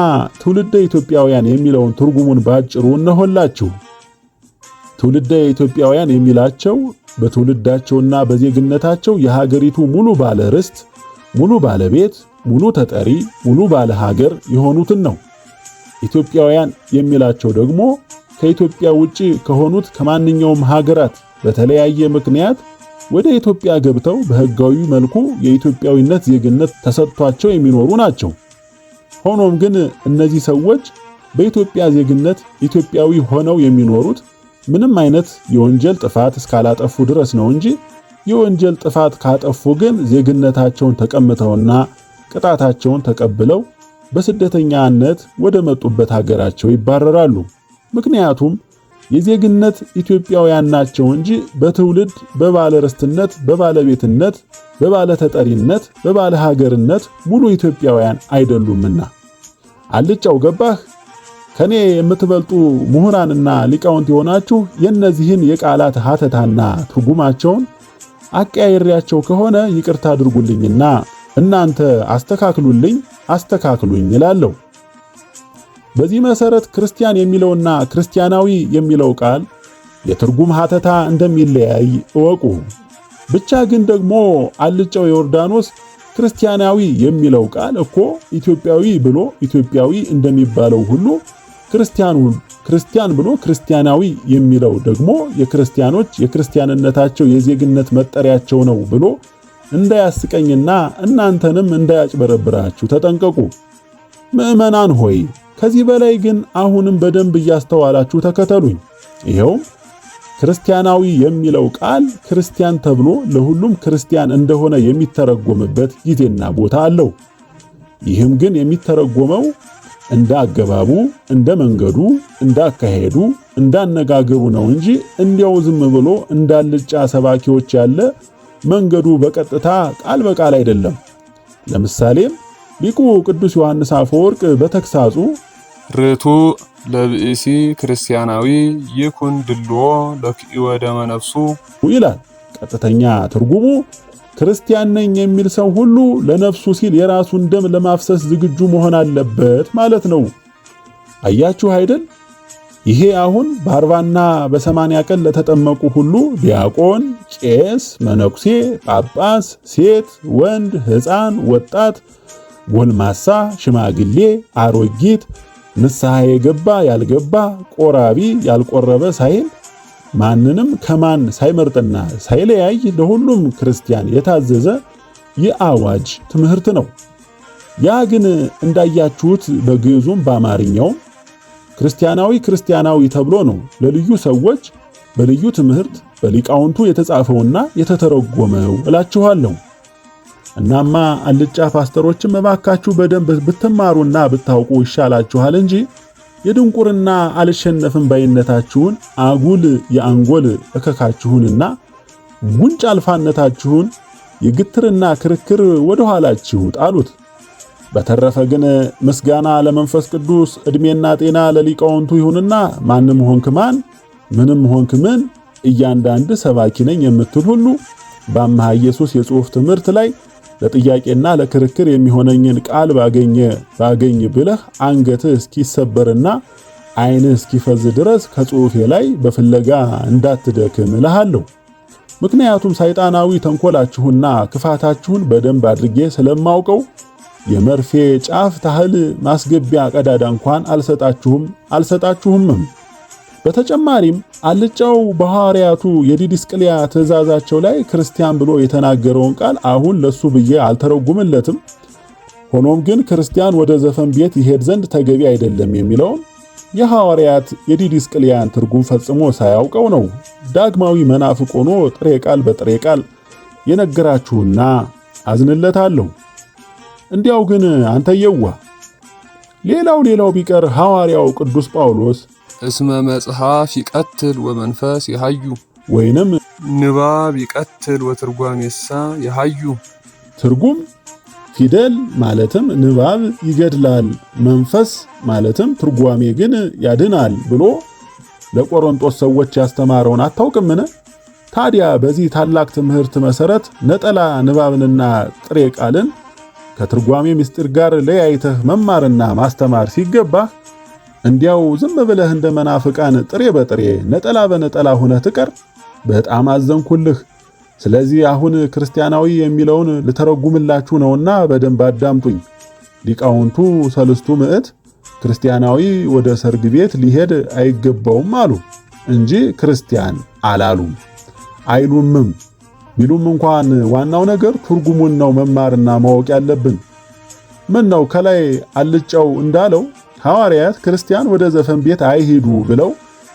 ትውልደ ኢትዮጵያውያን የሚለውን ትርጉሙን ባጭሩ እነሆላችሁ። ትውልደ ኢትዮጵያውያን የሚላቸው በትውልዳቸውና በዜግነታቸው የሀገሪቱ ሙሉ ባለ ርስት፣ ሙሉ ባለቤት፣ ሙሉ ተጠሪ፣ ሙሉ ባለ ሀገር የሆኑትን ነው። ኢትዮጵያውያን የሚላቸው ደግሞ ከኢትዮጵያ ውጪ ከሆኑት ከማንኛውም ሀገራት በተለያየ ምክንያት ወደ ኢትዮጵያ ገብተው በሕጋዊ መልኩ የኢትዮጵያዊነት ዜግነት ተሰጥቷቸው የሚኖሩ ናቸው። ሆኖም ግን እነዚህ ሰዎች በኢትዮጵያ ዜግነት ኢትዮጵያዊ ሆነው የሚኖሩት ምንም አይነት የወንጀል ጥፋት እስካላጠፉ ድረስ ነው እንጂ የወንጀል ጥፋት ካጠፉ ግን ዜግነታቸውን ተቀምተውና ቅጣታቸውን ተቀብለው በስደተኛነት ወደ መጡበት ሀገራቸው ይባረራሉ። ምክንያቱም የዜግነት ኢትዮጵያውያን ናቸው እንጂ በትውልድ በባለ ርስትነት፣ በባለቤትነት፣ በባለ ተጠሪነት፣ በባለ ሀገርነት ሙሉ ኢትዮጵያውያን አይደሉምና። አልጫው ገባህ? ከኔ የምትበልጡ ምሁራንና ሊቃውንት የሆናችሁ የእነዚህን የቃላት ሀተታና ትርጉማቸውን አቀያይሬያቸው ከሆነ ይቅርታ አድርጉልኝና እናንተ አስተካክሉኝ እላለሁ። በዚህ መሰረት ክርስቲያን የሚለውና ክርስቲያናዊ የሚለው ቃል የትርጉም ሀተታ እንደሚለያይ እወቁ። ብቻ ግን ደግሞ አልጫው ዮርዳኖስ ክርስቲያናዊ የሚለው ቃል እኮ ኢትዮጵያዊ ብሎ ኢትዮጵያዊ እንደሚባለው ሁሉ ክርስቲያን ብሎ ክርስቲያናዊ የሚለው ደግሞ የክርስቲያኖች የክርስቲያንነታቸው የዜግነት መጠሪያቸው ነው ብሎ እንዳያስቀኝና እናንተንም እንዳያጭበረብራችሁ ተጠንቀቁ። ምዕመናን ሆይ ከዚህ በላይ ግን አሁንም በደንብ እያስተዋላችሁ ተከተሉኝ። ይኸውም ክርስቲያናዊ የሚለው ቃል ክርስቲያን ተብሎ ለሁሉም ክርስቲያን እንደሆነ የሚተረጎምበት ጊዜና ቦታ አለው። ይህም ግን የሚተረጎመው እንደ አገባቡ፣ እንደ መንገዱ፣ እንደ አካሄዱ፣ እንዳነጋገሩ ነው እንጂ እንዲያው ዝም ብሎ እንዳልጫ ሰባኪዎች ያለ መንገዱ በቀጥታ ቃል በቃል አይደለም። ለምሳሌም ሊቁ ቅዱስ ዮሐንስ አፈወርቅ በተግሳጹ ርቱ ለብእሲ ክርስቲያናዊ ይኩን ድልዎ ለክኢ ወደመ ነፍሱ ይላል። ቀጥተኛ ትርጉሙ ክርስቲያን ነኝ የሚል ሰው ሁሉ ለነፍሱ ሲል የራሱን ደም ለማፍሰስ ዝግጁ መሆን አለበት ማለት ነው። አያችሁ አይደል? ይሄ አሁን በ40ና በ80 ቀን ለተጠመቁ ሁሉ ዲያቆን፣ ቄስ፣ መነኩሴ፣ ጳጳስ፣ ሴት፣ ወንድ፣ ሕፃን፣ ወጣት፣ ጎልማሳ፣ ሽማግሌ፣ አሮጊት፣ ንስሐ የገባ ያልገባ፣ ቆራቢ ያልቆረበ ሳይል ማንንም ከማን ሳይመርጥና ሳይለያይ ለሁሉም ክርስቲያን የታዘዘ የአዋጅ ትምህርት ነው። ያ ግን እንዳያችሁት በግዕዙም በአማርኛው ክርስቲያናዊ ተብሎ ነው ለልዩ ሰዎች በልዩ ትምህርት በሊቃውንቱ የተጻፈውና የተተረጎመው እላችኋለሁ። እናማ አልጫ ፓስተሮችም እባካችሁ በደንብ ብትማሩና ብታውቁ ይሻላችኋል እንጂ የድንቁርና አልሸነፍም ባይነታችሁን አጉል የአንጎል እከካችሁንና ጉንጭ አልፋነታችሁን የግትርና ክርክር ወደ ኋላችሁ ጣሉት። በተረፈ ግን ምስጋና ለመንፈስ ቅዱስ ዕድሜና ጤና ለሊቃውንቱ ይሁንና ማንም ሆንክ ማን ምንም ሆንክ ምን እያንዳንድ ሰባኪ ነኝ የምትል ሁሉ በአምሃ ኢየሱስ የጽሑፍ ትምህርት ላይ ለጥያቄና ለክርክር የሚሆነኝን ቃል ባገኝ ብለህ አንገትህ እስኪሰበርና ዓይንህ እስኪፈዝ ድረስ ከጽሑፌ ላይ በፍለጋ እንዳትደክም እልሃለሁ። ምክንያቱም ሰይጣናዊ ተንኮላችሁና ክፋታችሁን በደንብ አድርጌ ስለማውቀው የመርፌ ጫፍ ታህል ማስገቢያ ቀዳዳ እንኳን አልሰጣችሁምም። በተጨማሪም አልጫው በሐዋርያቱ የዲድስቅልያ ትእዛዛቸው ላይ ክርስቲያን ብሎ የተናገረውን ቃል አሁን ለሱ ብዬ አልተረጉምለትም። ሆኖም ግን ክርስቲያን ወደ ዘፈን ቤት ይሄድ ዘንድ ተገቢ አይደለም የሚለውን የሐዋርያት የዲድስቅልያን ትርጉም ፈጽሞ ሳያውቀው ነው ዳግማዊ መናፍቅ ሆኖ ጥሬ ቃል በጥሬ ቃል የነገራችሁና አዝንለታለሁ። እንዲያው ግን አንተ የዋ ሌላው ቢቀር ሐዋርያው ቅዱስ ጳውሎስ እስመ መጽሐፍ ይቀትል ወመንፈስ ይሃዩ ወይንም ንባብ ይቀትል ወትርጓሜሳ ይሃዩ ትርጉም ፊደል ማለትም ንባብ ይገድላል፣ መንፈስ ማለትም ትርጓሜ ግን ያድናል ብሎ ለቆሮንቶስ ሰዎች ያስተማረውን አታውቅምን? ታዲያ በዚህ ታላቅ ትምህርት መሰረት ነጠላ ንባብንና ጥሬ ቃልን ከትርጓሜ ምስጢር ጋር ለያይተህ መማርና ማስተማር ሲገባህ እንዲያው ዝም ብለህ እንደ መናፍቃን ጥሬ በጥሬ ነጠላ በነጠላ ሆነህ ትቀር። በጣም አዘንኩልህ። ስለዚህ አሁን ክርስቲያናዊ የሚለውን ልተረጉምላችሁ ነውና በደንብ አዳምጡኝ። ሊቃውንቱ ሰለስቱ ምዕት ክርስቲያናዊ ወደ ሰርግ ቤት ሊሄድ አይገባውም አሉ እንጂ ክርስቲያን አላሉም አይሉምም። ቢሉም እንኳን ዋናው ነገር ትርጉሙን ነው መማርና ማወቅ ያለብን። ምን ነው ከላይ አልጫው እንዳለው ሐዋርያት ክርስቲያን ወደ ዘፈን ቤት አይሄዱ ብለው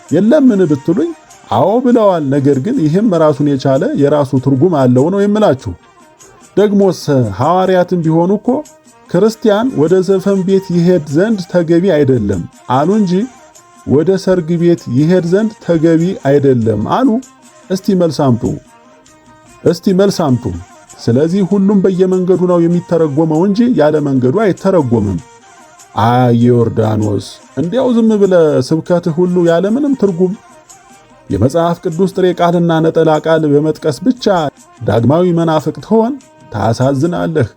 የለምን ብትሉኝ፣ አዎ ብለዋል። ነገር ግን ይህም ራሱን የቻለ የራሱ ትርጉም አለው ነው የምላችሁ። ደግሞስ ሐዋርያትም ቢሆኑ እኮ ክርስቲያን ወደ ዘፈን ቤት ይሄድ ዘንድ ተገቢ አይደለም አሉ እንጂ ወደ ሰርግ ቤት ይሄድ ዘንድ ተገቢ አይደለም አሉ። እስቲ መልስ አምጡ። ስለዚህ ሁሉም በየመንገዱ ነው የሚተረጎመው እንጂ ያለ መንገዱ አይተረጎምም። አይ ዮርዳኖስ፣ እንዲያው ዝም ብለ ስብከትህ ሁሉ ያለ ምንም ትርጉም የመጽሐፍ ቅዱስ ጥሬ ቃልና ነጠላ ቃል በመጥቀስ ብቻ ዳግማዊ መናፍቅ ትሆን ታሳዝናለህ።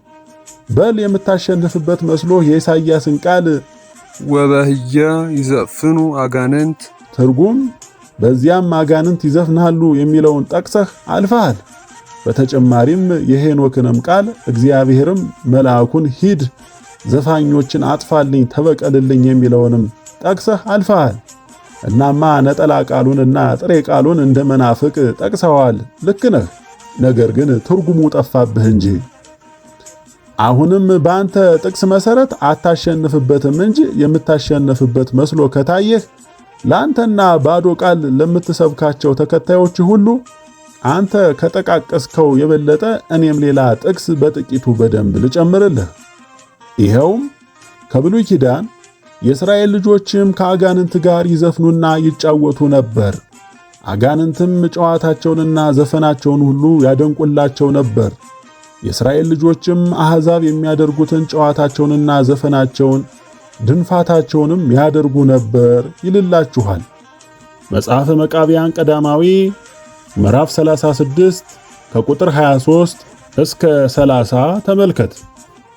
በል የምታሸንፍበት መስሎ የኢሳይያስን ቃል ወበህየ ይዘፍኑ አጋንንት ትርጉም በዚያም አጋንንት ይዘፍናሉ የሚለውን ጠቅሰህ አልፈሃል። በተጨማሪም የሄኖክንም ቃል እግዚአብሔርም መልአኩን ሂድ ዘፋኞችን አጥፋልኝ ተበቀልልኝ የሚለውንም ጠቅሰህ አልፈሃል። እናማ ነጠላ ቃሉንና ጥሬ ቃሉን እንደ መናፍቅ ጠቅሰዋል። ልክ ነህ። ነገር ግን ትርጉሙ ጠፋብህ እንጂ አሁንም በአንተ ጥቅስ መሰረት አታሸንፍበትም እንጂ የምታሸንፍበት መስሎ ከታየህ ለአንተና ባዶ ቃል ለምትሰብካቸው ተከታዮች ሁሉ አንተ ከጠቃቀስከው የበለጠ እኔም ሌላ ጥቅስ በጥቂቱ በደንብ ልጨምርልህ። ይኸውም ከብሉይ ኪዳን የእስራኤል ልጆችም ከአጋንንት ጋር ይዘፍኑና ይጫወቱ ነበር፣ አጋንንትም ጨዋታቸውንና ዘፈናቸውን ሁሉ ያደንቁላቸው ነበር። የእስራኤል ልጆችም አሕዛብ የሚያደርጉትን ጨዋታቸውንና ዘፈናቸውን ድንፋታቸውንም ያደርጉ ነበር ይልላችኋል። መጽሐፈ መቃብያን ቀዳማዊ ምዕራፍ 36 ከቁጥር 23 እስከ 30 ተመልከት።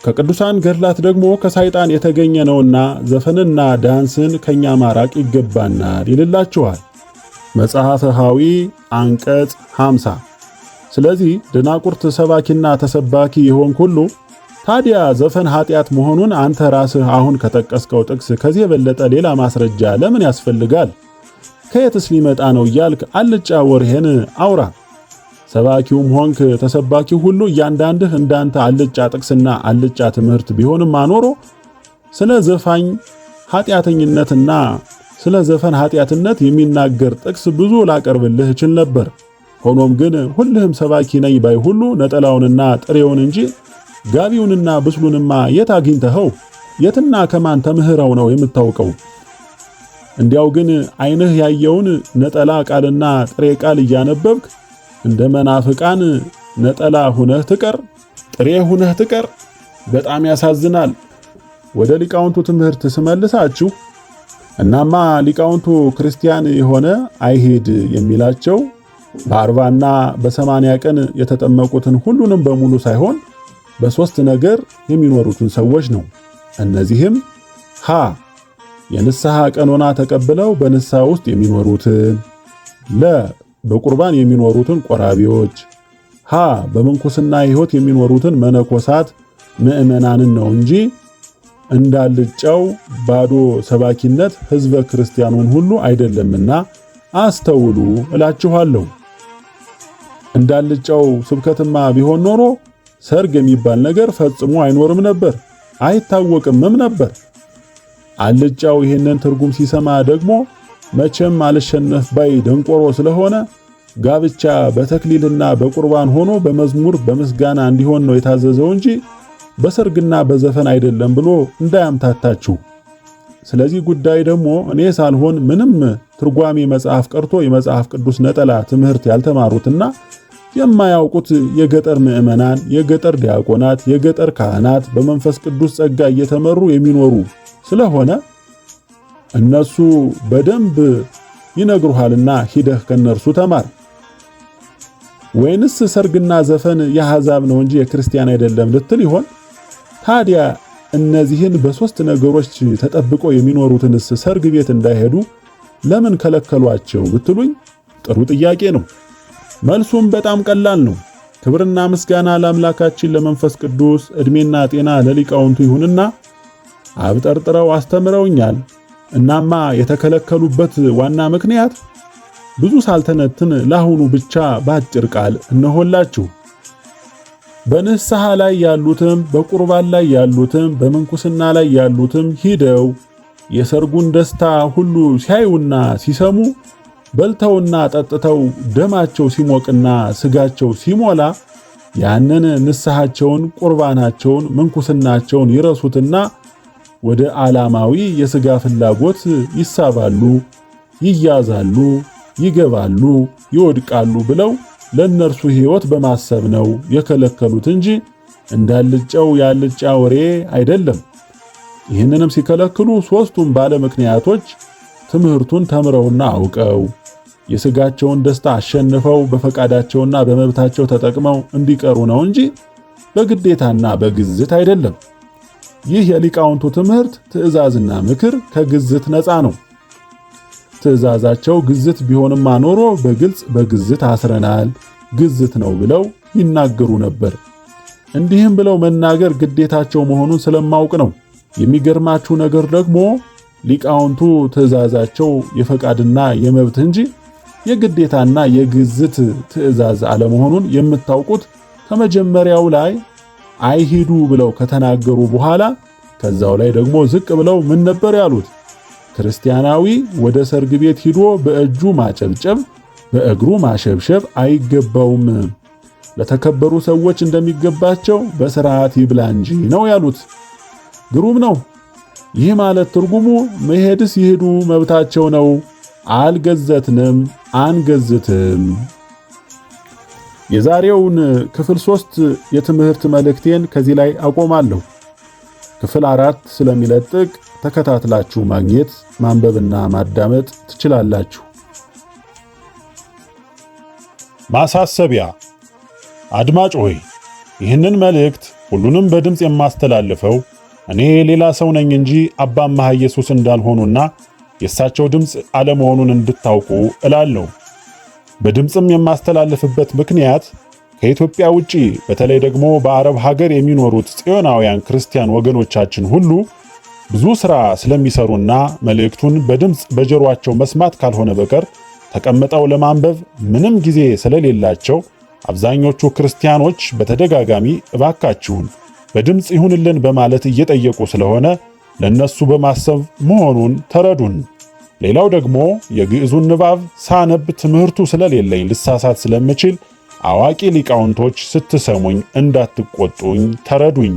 ከቅዱሳን ገድላት ደግሞ ከሰይጣን የተገኘ ነውና ዘፈንና ዳንስን ከኛ ማራቅ ይገባናል ይልላችኋል። መጽሐፈ ሐዊ አንቀጽ 50። ስለዚህ ደናቁርት ሰባኪና ተሰባኪ የሆንክ ሁሉ ታዲያ ዘፈን ኃጢአት መሆኑን አንተ ራስህ አሁን ከጠቀስከው ጥቅስ ከዚህ የበለጠ ሌላ ማስረጃ ለምን ያስፈልጋል? ከየትስ ሊመጣ ነው እያልክ አልጫ ወርሄን አውራ። ሰባኪውም ሆንክ ተሰባኪው ሁሉ እያንዳንድህ እንዳንተ አልጫ ጥቅስና አልጫ ትምህርት ቢሆንም አኖሮ ስለ ዘፋኝ ኃጢአተኝነትና ስለ ዘፈን ኃጢአትነት የሚናገር ጥቅስ ብዙ ላቀርብልህ እችል ነበር። ሆኖም ግን ሁልህም ሰባኪ ነኝ ባይ ሁሉ ነጠላውንና ጥሬውን እንጂ ጋቢውንና ብስሉንማ የት አግኝተኸው የትና ከማን ተምህረው ነው የምታውቀው? እንዲያው ግን ዓይንህ ያየውን ነጠላ ቃልና ጥሬ ቃል እያነበብክ እንደ መናፍቃን ነጠላ ሁነህ ትቀር፣ ጥሬ ሁነህ ትቀር። በጣም ያሳዝናል። ወደ ሊቃውንቱ ትምህርት ስመልሳችሁ እናማ ሊቃውንቱ ክርስቲያን የሆነ አይሄድ የሚላቸው በ40ና በ80 ቀን የተጠመቁትን ሁሉንም በሙሉ ሳይሆን በሶስት ነገር የሚኖሩትን ሰዎች ነው። እነዚህም ሀ የንስሐ ቀኖና ተቀብለው በንስሐ ውስጥ የሚኖሩትን፣ ለ በቁርባን የሚኖሩትን ቆራቢዎች፣ ሀ በምንኩስና ሕይወት የሚኖሩትን መነኮሳት ምእመናንን ነው እንጂ እንዳልጫው ባዶ ሰባኪነት ሕዝበ ክርስቲያኑን ሁሉ አይደለምና አስተውሉ እላችኋለሁ። እንዳልጫው ስብከትማ ቢሆን ኖሮ ሰርግ የሚባል ነገር ፈጽሞ አይኖርም ነበር፣ አይታወቅምም ነበር። አልጫው ይህንን ትርጉም ሲሰማ ደግሞ መቼም አልሸነፍ ባይ ደንቆሮ ስለሆነ ጋብቻ በተክሊልና በቁርባን ሆኖ በመዝሙር በምስጋና እንዲሆን ነው የታዘዘው እንጂ በሰርግና በዘፈን አይደለም ብሎ እንዳያምታታችሁ። ስለዚህ ጉዳይ ደግሞ እኔ ሳልሆን ምንም ትርጓሜ መጽሐፍ ቀርቶ የመጽሐፍ ቅዱስ ነጠላ ትምህርት ያልተማሩትና የማያውቁት የገጠር ምዕመናን፣ የገጠር ዲያቆናት፣ የገጠር ካህናት በመንፈስ ቅዱስ ጸጋ እየተመሩ የሚኖሩ ስለሆነ እነሱ በደንብ ይነግሩሃልና ሂደህ ከነርሱ ተማር። ወይንስ ሰርግና ዘፈን የአሕዛብ ነው እንጂ የክርስቲያን አይደለም ልትል ይሆን? ታዲያ እነዚህን በሶስት ነገሮች ተጠብቀው የሚኖሩትንስ ሰርግ ቤት እንዳይሄዱ ለምን ከለከሏቸው ብትሉኝ ጥሩ ጥያቄ ነው። መልሱም በጣም ቀላል ነው። ክብርና ምስጋና ለአምላካችን ለመንፈስ ቅዱስ፣ ዕድሜና ጤና ለሊቃውንቱ ይሁንና አብጠርጥረው አስተምረውኛል። እናማ የተከለከሉበት ዋና ምክንያት ብዙ ሳልተነትን ለአሁኑ ብቻ በአጭር ቃል እነሆላችሁ። በንስሐ ላይ ያሉትም በቁርባን ላይ ያሉትም በምንኩስና ላይ ያሉትም ሂደው የሰርጉን ደስታ ሁሉ ሲያዩና ሲሰሙ በልተውና ጠጥተው ደማቸው ሲሞቅና ስጋቸው ሲሞላ ያንን ንስሐቸውን፣ ቁርባናቸውን፣ ምንኩስናቸውን ይረሱትና ወደ ዓላማዊ የሥጋ ፍላጎት ይሳባሉ፣ ይያዛሉ፣ ይገባሉ፣ ይወድቃሉ ብለው ለእነርሱ ሕይወት በማሰብ ነው የከለከሉት እንጂ እንዳልጫው ያልጫ ወሬ አይደለም። ይህንንም ሲከለክሉ ሦስቱም ባለ ምክንያቶች ትምህርቱን ተምረውና አውቀው የሥጋቸውን ደስታ አሸንፈው በፈቃዳቸውና በመብታቸው ተጠቅመው እንዲቀሩ ነው እንጂ በግዴታና በግዝት አይደለም። ይህ የሊቃውንቱ ትምህርት ትእዛዝና ምክር ከግዝት ነፃ ነው። ትእዛዛቸው ግዝት ቢሆንማ ኖሮ በግልጽ በግዝት አስረናል፣ ግዝት ነው ብለው ይናገሩ ነበር። እንዲህም ብለው መናገር ግዴታቸው መሆኑን ስለማውቅ ነው። የሚገርማችሁ ነገር ደግሞ ሊቃውንቱ ትእዛዛቸው የፈቃድና የመብት እንጂ የግዴታና የግዝት ትእዛዝ አለመሆኑን የምታውቁት ከመጀመሪያው ላይ አይሂዱ ብለው ከተናገሩ በኋላ ከዛው ላይ ደግሞ ዝቅ ብለው ምን ነበር ያሉት? ክርስቲያናዊ ወደ ሰርግ ቤት ሂዶ በእጁ ማጨብጨብ፣ በእግሩ ማሸብሸብ አይገባውም። ለተከበሩ ሰዎች እንደሚገባቸው በሥርዓት ይብላ እንጂ ነው ያሉት። ግሩም ነው። ይህ ማለት ትርጉሙ መሄድስ ይሄዱ መብታቸው ነው፣ አልገዘትንም፣ አንገዝትም። የዛሬውን ክፍል 3 የትምህርት መልእክቴን ከዚህ ላይ አቆማለሁ። ክፍል 4 ስለሚለጥቅ ተከታትላችሁ ማግኘት ማንበብና ማዳመጥ ትችላላችሁ። ማሳሰቢያ። አድማጭ ሆይ ይህንን መልእክት ሁሉንም በድምፅ የማስተላልፈው እኔ ሌላ ሰው ነኝ እንጂ አባ አምሃ ኢየሱስ እንዳልሆኑና የእሳቸው ድምፅ አለመሆኑን እንድታውቁ እላለሁ። በድምፅም የማስተላልፍበት ምክንያት ከኢትዮጵያ ውጪ በተለይ ደግሞ በአረብ ሀገር የሚኖሩት ጽዮናውያን ክርስቲያን ወገኖቻችን ሁሉ ብዙ ሥራ ስለሚሰሩና መልእክቱን በድምፅ በጆሮአቸው መስማት ካልሆነ በቀር ተቀምጠው ለማንበብ ምንም ጊዜ ስለሌላቸው አብዛኞቹ ክርስቲያኖች በተደጋጋሚ እባካችሁን በድምፅ ይሁንልን በማለት እየጠየቁ ስለሆነ ለነሱ በማሰብ መሆኑን ተረዱን። ሌላው ደግሞ የግዕዙን ንባብ ሳነብ ትምህርቱ ስለሌለኝ ልሳሳት ስለምችል አዋቂ ሊቃውንቶች ስትሰሙኝ እንዳትቆጡኝ ተረዱኝ።